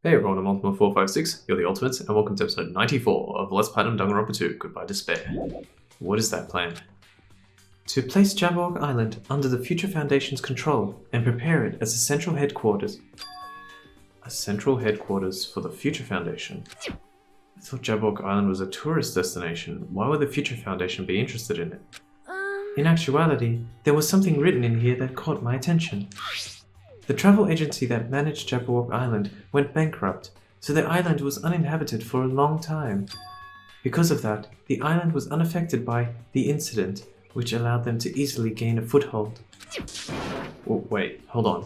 Hey everyone, I'm Ultima456, you're the Ultimates, and welcome to episode 94 of Let's Platinum Danganronpa 2, Goodbye Despair. What is that plan? To place Jabberwock Island under the Future Foundation's control and prepare it as a central headquarters. A central headquarters for the Future Foundation? I thought Jabberwock Island was a tourist destination. Why would the Future Foundation be interested in it? In actuality, there was something written in here that caught my attention. The travel agency that managed Jabberwock Island went bankrupt, so the island was uninhabited for a long time. Because of that, the island was unaffected by the incident, which allowed them to easily gain a foothold. Oh, wait, hold on.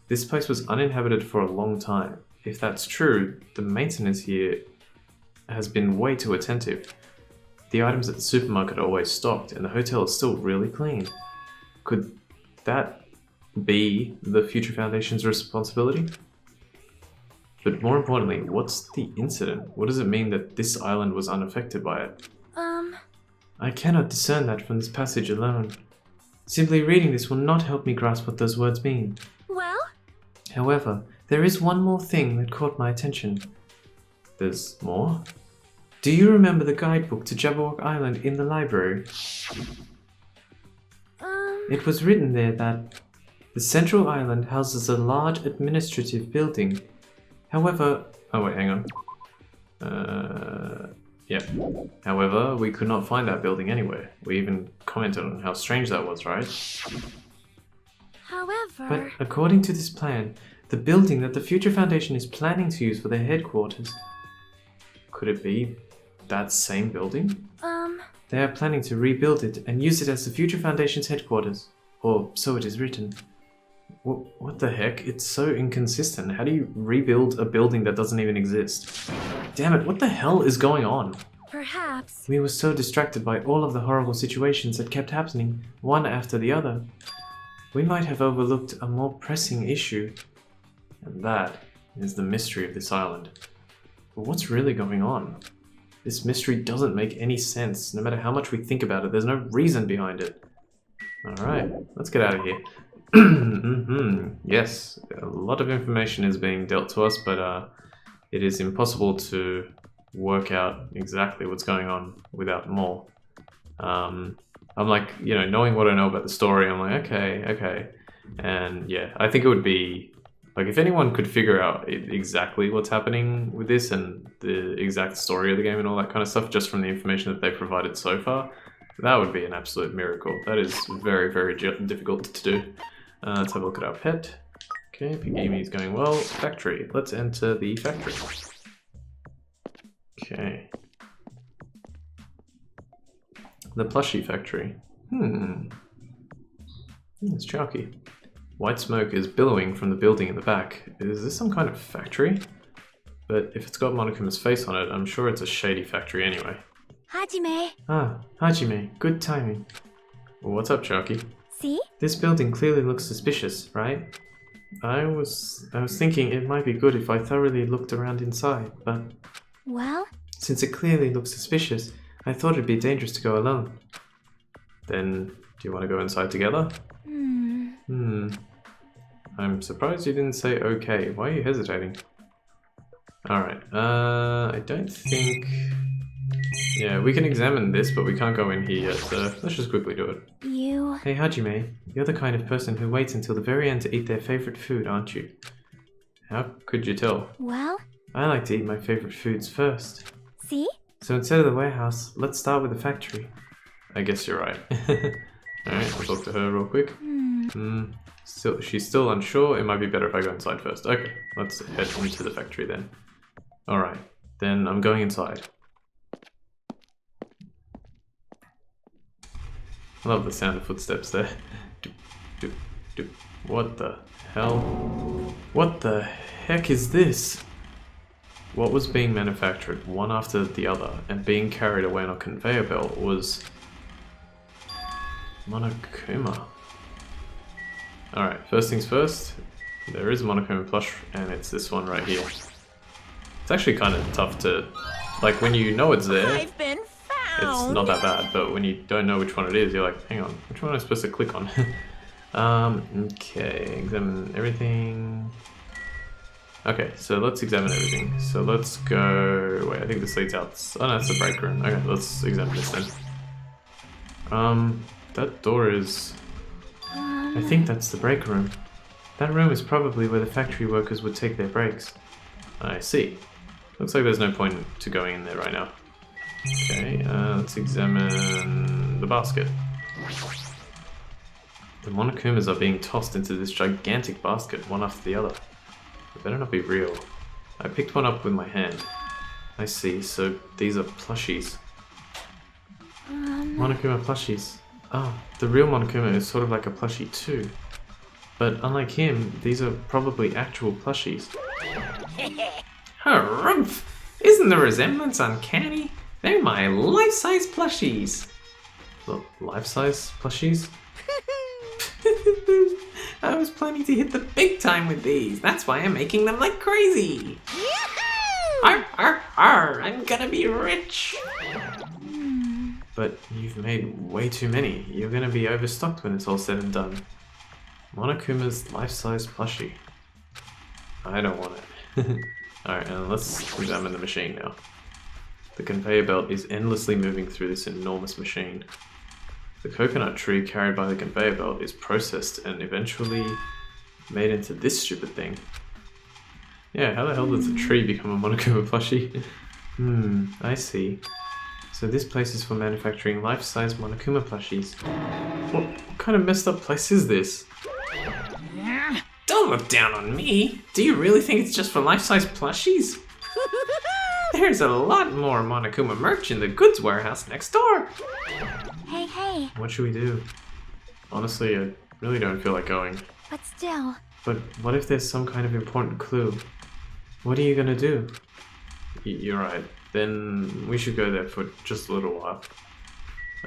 This place was uninhabited for a long time. If that's true, the maintenance here has been way too attentive. The items at the supermarket are always stocked, and the hotel is still really clean. Could that be the Future Foundation's responsibility? But more importantly, what's the incident? What does it mean that this island was unaffected by it? I cannot discern that from this passage alone. Simply reading this will not help me grasp what those words mean. Well? However, there is one more thing that caught my attention. There's more? Do you remember the guidebook to Jabberwock Island in the library? It was written there that the central island houses a large administrative building. However, oh wait, hang on. Yeah. However, we could not find that building anywhere. We even commented on how strange that was, right? However... But according to this plan, the building that the Future Foundation is planning to use for their headquarters, could it be that same building? They are planning to rebuild it and use it as the Future Foundation's headquarters. Or so it is written. What the heck? It's so inconsistent. How do you rebuild a building that doesn't even exist? Damn it, what the hell is going on? Perhaps... We were so distracted by all of the horrible situations that kept happening, one after the other. We might have overlooked a more pressing issue. And that is the mystery of this island. But what's really going on? This mystery doesn't make any sense. No matter how much we think about it, there's no reason behind it. Alright, let's get out of here. Yes, a lot of information is being dealt to us, but it is impossible to work out exactly what's going on without more. I'm like, you know, knowing what I know about the story, I'm like, okay. And yeah, I think it would be, like, if anyone could figure out exactly what's happening with this and the exact story of the game and all that kind of stuff, just from the information that they've provided so far, that would be an absolute miracle. That is very, very difficult to do. Let's have a look at our pet. Okay, Pigamy is going well. Factory. Let's enter the factory. Okay. The plushie factory. It's chalky. White smoke is billowing from the building in the back. Is this some kind of factory? But if it's got Monokuma's face on it, I'm sure it's a shady factory anyway. Hajime. Ah, Hajime. Good timing. Well, what's up, Chalky? See? This building clearly looks suspicious, right? I was thinking it might be good if I thoroughly looked around inside, but... Well? Since it clearly looks suspicious, I thought it'd be dangerous to go alone. Then, do you want to go inside together? I'm surprised you didn't say okay. Why are you hesitating? Alright, I don't think... Yeah, we can examine this, but we can't go in here yet, so let's just quickly do it. You... Hey Hajime, you're the kind of person who waits until the very end to eat their favorite food, aren't you? How could you tell? Well? I like to eat my favorite foods first. See? So instead of the warehouse, let's start with the factory. I guess you're right. Alright, I'll talk to her real quick. She's still unsure. It might be better if I go inside first. Okay, let's head into the factory then. Alright, then I'm going inside. I love the sound of footsteps there. Doop, doop, doop. What the hell? What the heck is this? What was being manufactured one after the other and being carried away on a conveyor belt was Monokuma. Alright, first things first, there is a Monokuma plush and it's this one right here. It's actually kind of tough to, like, when you know it's there, I've been it's not that bad, but when you don't know which one it is, you're like, hang on, which one am I supposed to click on? Okay, examine everything. Okay, so let's examine everything. So let's go... Wait, I think this leads out... Oh no, it's the break room. Okay, let's examine this then. That door is... I think that's the break room. That room is probably where the factory workers would take their breaks. I see. Looks like there's no point to going in there right now. Okay, let's examine the basket. The Monokumas are being tossed into this gigantic basket, one after the other. It better not be real. I picked one up with my hand. I see, so these are plushies. Monokuma plushies. Oh, the real Monokuma is sort of like a plushie too. But unlike him, these are probably actual plushies. Harumph! Isn't the resemblance uncanny? They're my life-size plushies! Look, life-size plushies? I was planning to hit the big time with these. That's why I'm making them like crazy. Arr, arr, arr, I'm gonna be rich. But you've made way too many. You're gonna be overstocked when it's all said and done. Monokuma's life-size plushie. I don't want it. Alright, let's examine the machine now. The conveyor belt is endlessly moving through this enormous machine. The coconut tree carried by the conveyor belt is processed and eventually made into this stupid thing. Yeah, how the hell does a tree become a Monokuma plushie? I see. So this place is for manufacturing life-size Monokuma plushies. What kind of messed up place is this? Don't look down on me! Do you really think it's just for life-size plushies? There's a lot more Monokuma merch in the goods warehouse next door! Hey. What should we do? Honestly, I really don't feel like going. But still. But what if there's some kind of important clue? What are you gonna do? You're right. Then we should go there for just a little while.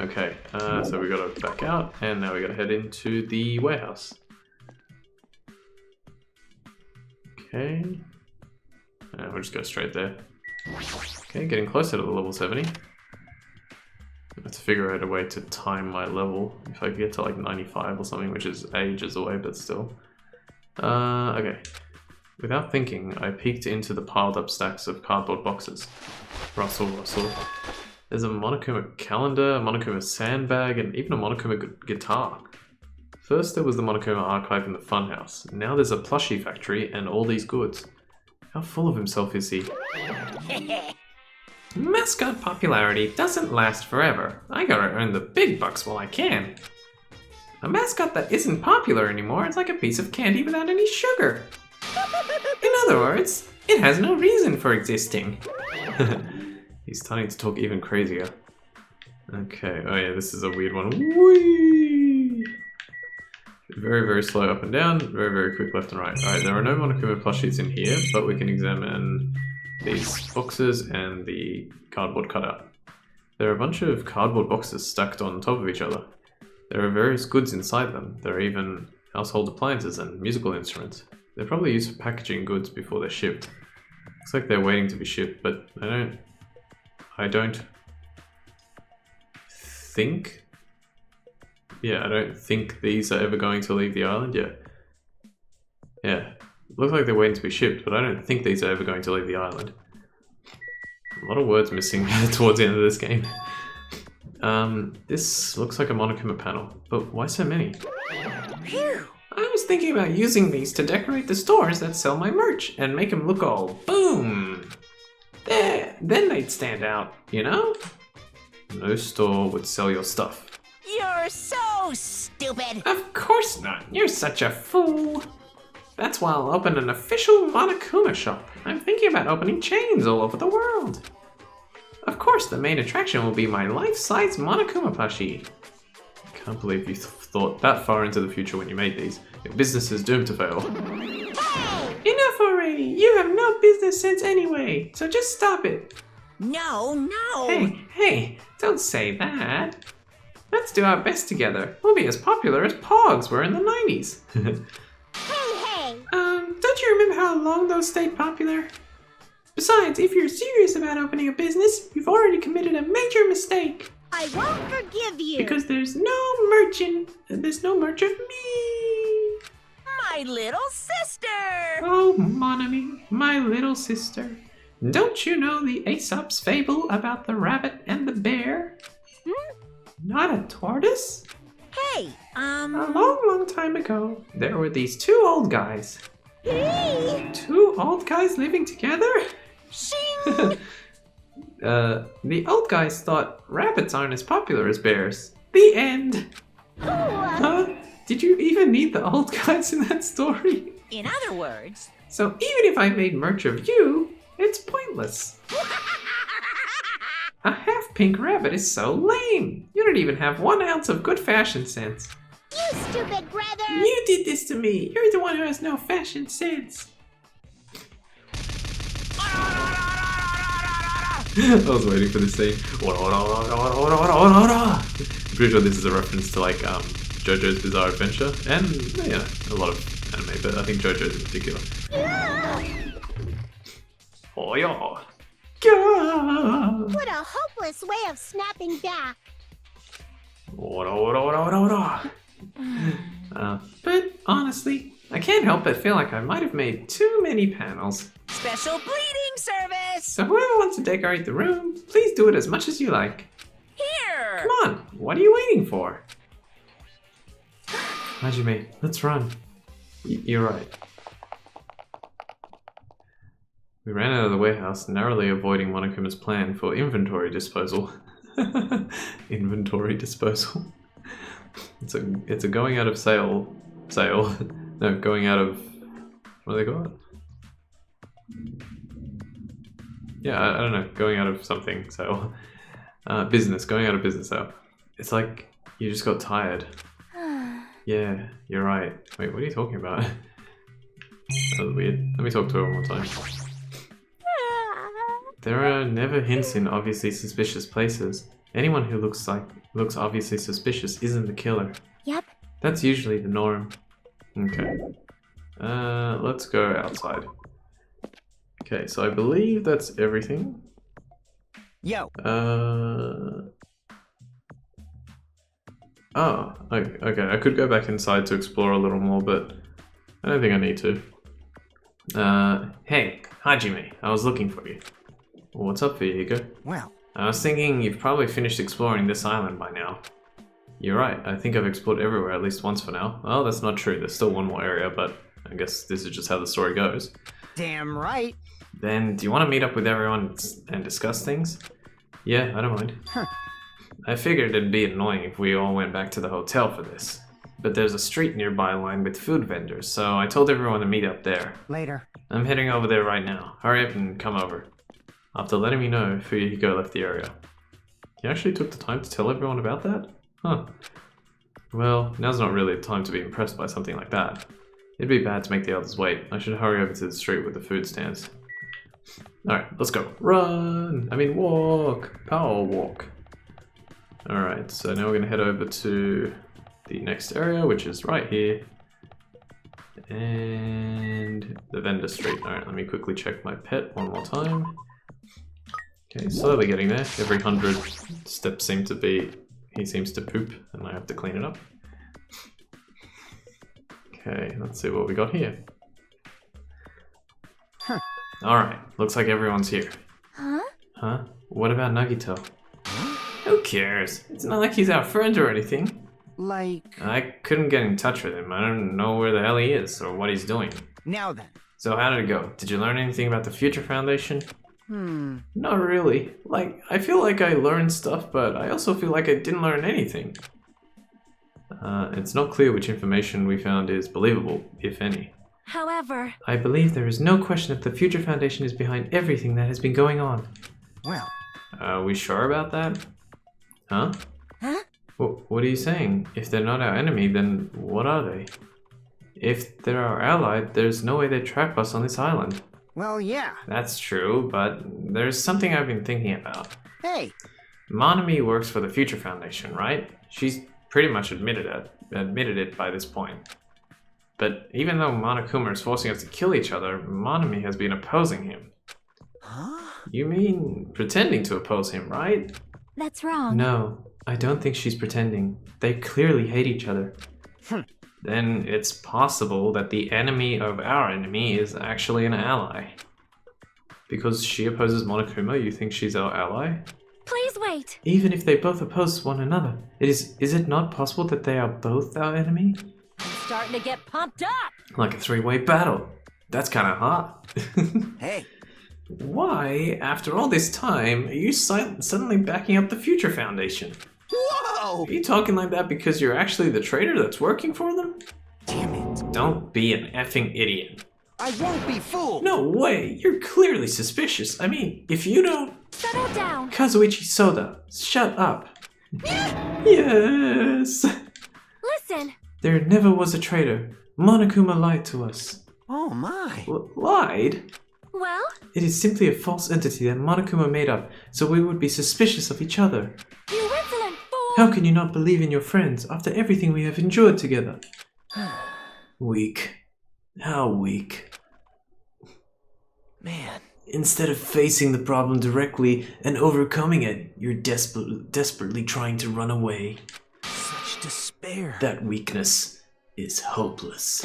Okay, so we gotta back out, and now we gotta head into the warehouse. Okay. We'll just go straight there. Okay, getting closer to the level 70. I have to figure out a way to time my level. If I get to like 95 or something, which is ages away, but still. Okay. Without thinking, I peeked into the piled up stacks of cardboard boxes. Rustle, rustle. There's a Monokuma calendar, a Monokuma sandbag, and even a Monokuma guitar. First there was the Monokuma archive in the funhouse. Now there's a plushie factory and all these goods. How full of himself is he? Mascot popularity doesn't last forever. I gotta earn the big bucks while I can. A mascot that isn't popular anymore is like a piece of candy without any sugar. In other words, it has no reason for existing. He's starting to talk even crazier. Okay, oh yeah, this is a weird one. Whee! Very, very slow up and down, very, very quick left and right. Alright, there are no Monokuma plushies in here, but we can examine these boxes and the cardboard cutout. There are a bunch of cardboard boxes stacked on top of each other. There are various goods inside them. There are even household appliances and musical instruments. They're probably used for packaging goods before they're shipped. Looks like they're waiting to be shipped, but I don't think... Yeah, I don't think these are ever going to leave the island yet. Yeah, looks like they're waiting to be shipped, but I don't think these are ever going to leave the island. A lot of words missing towards the end of this game. This looks like a Monokuma panel, but why so many? Phew. I was thinking about using these to decorate the stores that sell my merch and make them look all boom. There, then they'd stand out, you know? No store would sell your stuff. You're so stupid! Of course not. You're such a fool. That's why I'll open an official Monokuma shop. I'm thinking about opening chains all over the world. Of course, the main attraction will be my life-size Monokuma plushie. I can't believe you thought that far into the future when you made these. Your business is doomed to fail. Hey! Enough already! You have no business sense anyway, so just stop it. No! Hey, don't say that. Let's do our best together. We'll be as popular as Pogs were in the 90s. Hey! Don't you remember how long those stayed popular? Besides, if you're serious about opening a business, you've already committed a major mistake. I won't forgive you! Because there's no merch of me. My my little sister! Oh, mon ami, my little sister. Don't you know the Aesop's fable about the rabbit and the bear? Not a tortoise? Hey, A long time ago, there were these two old guys. Hey! Two old guys living together? Shing! The old guys thought rabbits aren't as popular as bears. The end. Huh? Did you even need the old guys in that story? In other words... So even if I made merch of you, it's pointless. A half-pink rabbit is so lame. You don't even have 1 ounce of good fashion sense. You stupid brother! You did this to me. You're the one who has no fashion sense. I was waiting for this scene. I'm pretty sure this is a reference to like JoJo's Bizarre Adventure and yeah, a lot of anime, but I think JoJo's in particular. Oh yeah. Gah! What a hopeless way of snapping back! But honestly, I can't help but feel like I might have made too many panels. Special bleeding service! So whoever wants to decorate the room, please do it as much as you like. Here! Come on, what are you waiting for? Hajime, let's run. You're right. We ran out of the warehouse, narrowly avoiding Monokuma's plan for inventory disposal. Inventory disposal. It's a going out of sale. No, going out of, what do they call it? Yeah, I don't know. Going out of something sale. Business. Going out of business sale. It's like you just got tired. Yeah, you're right. Wait, what are you talking about? That was weird. Let me talk to her one more time. There are never hints in obviously suspicious places. Anyone who looks obviously suspicious isn't the killer. Yep. That's usually the norm. Okay. Let's go outside. Okay, so I believe that's everything. Yo. Oh, okay. I could go back inside to explore a little more, but I don't think I need to. Hey, Hajime, I was looking for you. What's up, Viego? Well, I was thinking you've probably finished exploring this island by now. You're right, I think I've explored everywhere at least once for now. Oh, that's not true, there's still one more area, but I guess this is just how the story goes. damn right. Then, do you want to meet up with everyone and discuss things? Yeah, I don't mind. Huh. I figured it'd be annoying if we all went back to the hotel for this. But there's a street nearby lined with food vendors, so I told everyone to meet up there. Later. I'm heading over there right now. Hurry up and come over. After letting me know, Fuyuhiko left the area. He actually took the time to tell everyone about that? Huh. Well, now's not really the time to be impressed by something like that. It'd be bad to make the others wait. I should hurry over to the street with the food stands. Alright, let's go. Run! I mean walk! Power walk. Alright, so now we're going to head over to the next area, which is right here. And the vendor street. Alright, let me quickly check my pet one more time. Okay, slowly getting there. Every 100 steps seem to be, he seems to poop, and I have to clean it up. Okay, let's see what we got here. Huh. Alright, looks like everyone's here. Huh? Huh? What about Nagito? Who cares? It's not like he's our friend or anything. Like, I couldn't get in touch with him. I don't know where the hell he is or what he's doing. now then. So how did it go? Did you learn anything about the Future Foundation? Not really. Like, I feel like I learned stuff, but I also feel like I didn't learn anything. It's not clear which information we found is believable, if any. However, I believe there is no question that the Future Foundation is behind everything that has been going on. Well, Are we sure about that? Huh? Huh? What are you saying? If they're not our enemy, then what are they? If they're our ally, there's no way they'd trap us on this island. well, yeah. That's true, but there's something I've been thinking about. Hey, Monami works for the Future Foundation, right? She's pretty much admitted it by this point. But even though Monokuma is forcing us to kill each other, Monami has been opposing him. huh? You mean pretending to oppose him, right? that's wrong. No, I don't think she's pretending. They clearly hate each other. then it's possible that the enemy of our enemy is actually an ally. Because she opposes Monokuma, you think she's our ally? Please wait. Even if they both oppose one another, is it not possible that they are both our enemy? I'm starting to get pumped up. Like a three-way battle. That's kind of hot. Hey, Why, after all this time, are you suddenly backing up the Future Foundation? whoa! Are you talking like that because you're actually the traitor that's working for them? Damn it. Don't be an effing idiot. I won't be fooled. No way, you're clearly suspicious. I mean, if you don't... Settle down. Kazuichi Soda, shut up. Yes! Listen. There never was a traitor. Monokuma lied to us. Oh my. Lied? Well, It is simply a false entity that Monokuma made up, so we would be suspicious of each other. you insolent fool. How can you not believe in your friends after everything we have endured together? Weak. How weak. Man. Instead of facing the problem directly and overcoming it, you're desperately trying to run away. Such despair. That weakness is hopeless.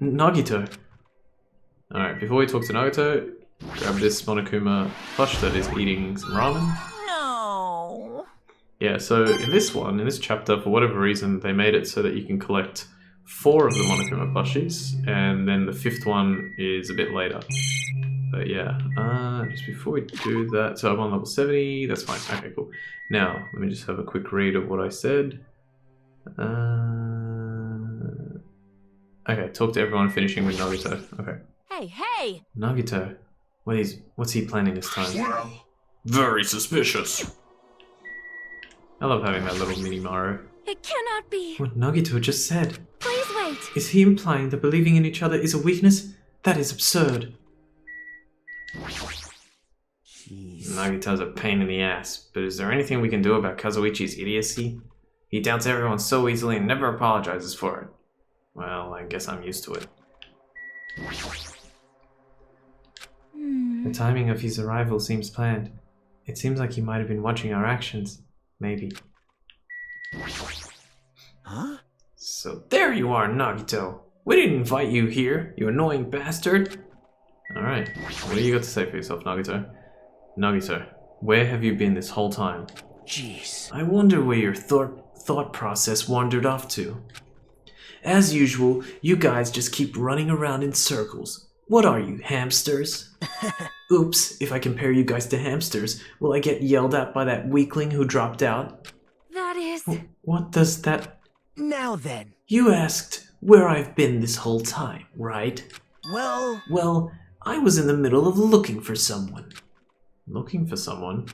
Nagito. Alright, before we talk to Nagito, grab this Monokuma plush that is eating some ramen. No. Yeah, so in this chapter, for whatever reason, they made it so that you can collect 4 of the Monokuma plushies, and then the 5th one is a bit later. But yeah, just before we do that, so I'm on level 70, that's fine, okay, cool. Now, let me just have a quick read of what I said. Okay, talk to everyone, finishing with Nagito. Okay. Hey. Nagito, what's he planning this time? Very suspicious. I love having that little mini Mario. It cannot be. What Nagito just said. Please wait. Is he implying that believing in each other is a weakness? That is absurd. Jeez. Nagito's a pain in the ass, but is there anything we can do about Kazuichi's idiocy? He doubts everyone so easily and never apologizes for it. Well, I guess I'm used to it. The timing of his arrival seems planned. It seems like he might have been watching our actions. Maybe. Huh? So there you are, Nagito. We didn't invite you here, you annoying bastard. Alright, what do you got to say for yourself, Nagito? Nagito, where have you been this whole time? Jeez. I wonder where your thought process wandered off to. As usual, you guys just keep running around in circles. What are you, hamsters? Oops, if I compare you guys to hamsters, will I get yelled at by that weakling who dropped out? That is. What does that... Now then. You asked where I've been this whole time, right? Well, Well, I was in the middle of looking for someone. Looking for someone?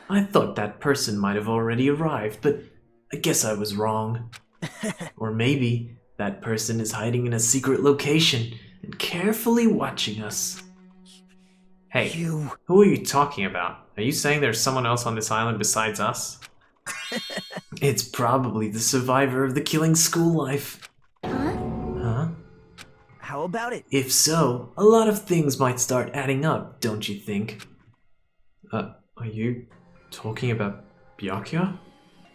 I thought that person might have already arrived, but I guess I was wrong. Or maybe that person is hiding in a secret location and carefully watching us. Hey, you. who are you talking about? Are you saying there's someone else on this island besides us? It's probably the survivor of the killing school life. Huh? How about it? If so, a lot of things might start adding up, don't you think? Are you talking about Byakuya?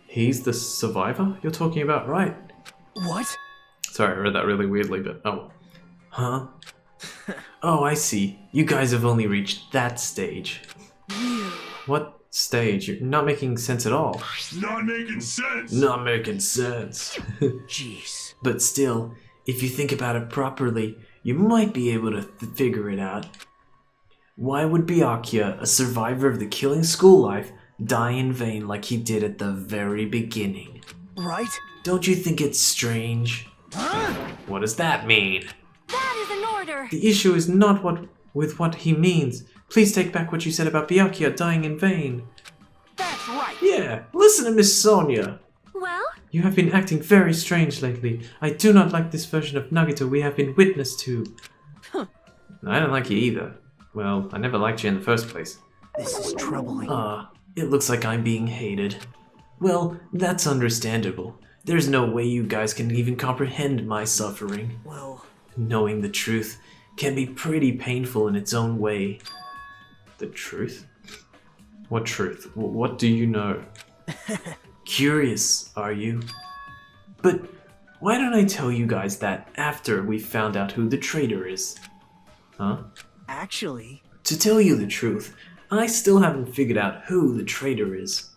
He's the survivor you're talking about, right? What? Sorry, I read that really weirdly, but oh. Huh? Oh, I see. You guys have only reached that stage. What stage? You're not making sense at all. Not making sense. Not making sense. Jeez. But still, if you think about it properly, you might be able to figure it out. Why would Byakuya, a survivor of the killing school life, die in vain like he did at the very beginning? Right? Don't you think it's strange? Huh? What does that mean? That is an order. The issue is not what he means. Please take back what you said about Byakuya dying in vain. That's right. Yeah, listen to Miss Sonia. Well, You have been acting very strange lately. I do not like this version of Nagito we have been witness to. I don't like you either. Well, I never liked you in the first place. This is troubling. It looks like I'm being hated. Well, that's understandable. There's no way you guys can even comprehend my suffering. Well, Knowing the truth can be pretty painful in its own way. The truth? What truth? What do you know? Curious, are you? But why don't I tell you guys that after we found out who the traitor is? Huh? Actually, To tell you the truth, I still haven't figured out who the traitor is.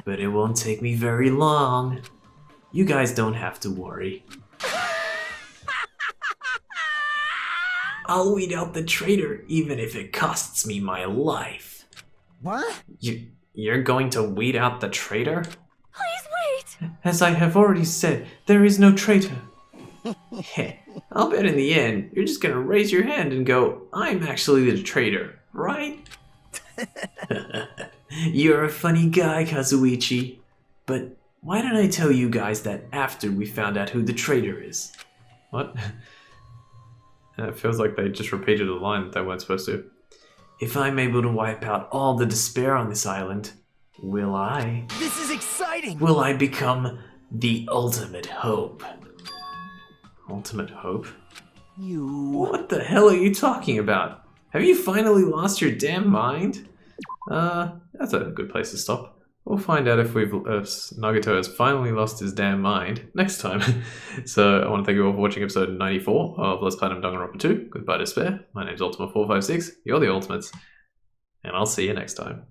But it won't take me very long. You guys don't have to worry. I'll weed out the traitor even if it costs me my life. what? You're going to weed out the traitor? Please wait! As I have already said, there is no traitor. Heh, I'll bet in the end, you're just gonna raise your hand and go, I'm actually the traitor, right? You're a funny guy, Kazuichi. But why don't I tell you guys that after we found out who the traitor is? What? It feels like they just repeated a line that they weren't supposed to. If I'm able to wipe out all the despair on this island, will I? This is exciting! Will I become the ultimate hope? Ultimate hope? You... What the hell are you talking about? Have you finally lost your damn mind? That's a good place to stop. We'll find out if Nagato has finally lost his damn mind next time. So I want to thank you all for watching episode 94 of Let's Platinum Danganronpa 2. Goodbye Despair. My name's Ultima456. You're the Ultimates. And I'll see you next time.